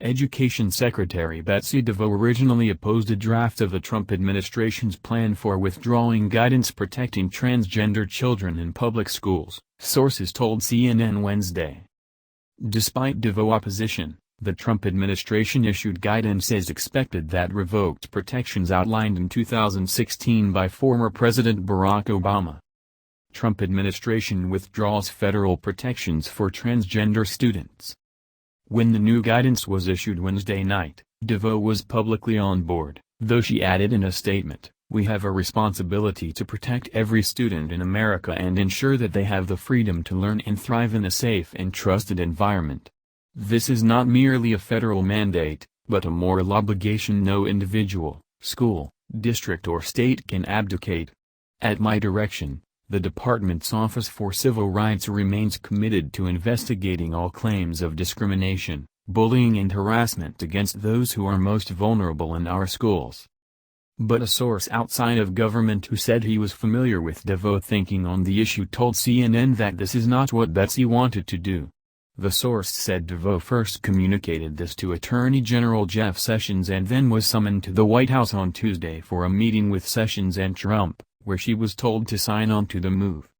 Education Secretary Betsy DeVos originally opposed a draft of the Trump administration's plan for withdrawing guidance protecting transgender children in public schools, sources told CNN Wednesday. Despite DeVos' opposition, the Trump administration issued guidance as expected that revoked protections outlined in 2016 by former President Barack Obama. Trump administration withdraws federal protections for transgender students. When the new guidance was issued Wednesday night, DeVos was publicly on board, though she added in a statement, "We have a responsibility to protect every student in America and ensure that they have the freedom to learn and thrive in a safe and trusted environment. This is not merely a federal mandate, but a moral obligation no individual, school, district or state can abdicate. At my direction, the Department's Office for Civil Rights remains committed to investigating all claims of discrimination, bullying and harassment against those who are most vulnerable in our schools." But a source outside of government who said he was familiar with DeVos' thinking on the issue told CNN that this is not what Betsy wanted to do. The source said DeVos first communicated this to Attorney General Jeff Sessions and then was summoned to the White House on Tuesday for a meeting with Sessions and Trump, where she was told to sign on to the move.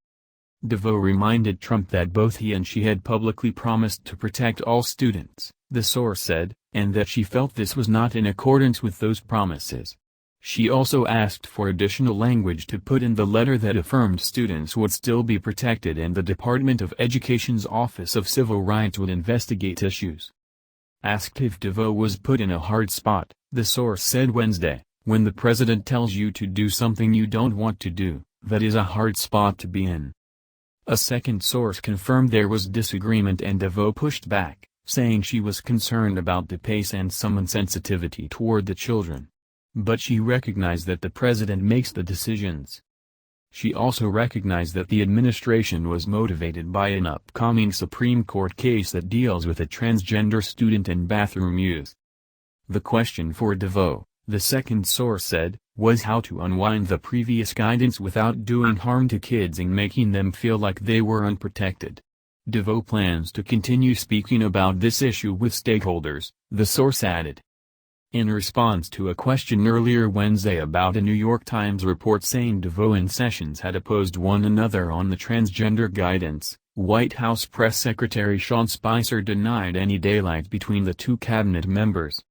DeVos reminded Trump that both he and she had publicly promised to protect all students, the source said, and that she felt this was not in accordance with those promises. She also asked for additional language to put in the letter that affirmed students would still be protected and the Department of Education's Office of Civil Rights would investigate issues. Asked if DeVos was put in a hard spot, the source said Wednesday, "When the president tells you to do something you don't want to do, that is a hard spot to be in." A second source confirmed there was disagreement and DeVos pushed back, saying she was concerned about the pace and some insensitivity toward the children. But she recognized that the president makes the decisions. She also recognized that the administration was motivated by an upcoming Supreme Court case that deals with a transgender student and bathroom use. The question for DeVos, the second source said, was how to unwind the previous guidance without doing harm to kids and making them feel like they were unprotected. DeVos plans to continue speaking about this issue with stakeholders, the source added. In response to a question earlier Wednesday about a New York Times report saying DeVos and Sessions had opposed one another on the transgender guidance, White House Press Secretary Sean Spicer denied any daylight between the two cabinet members.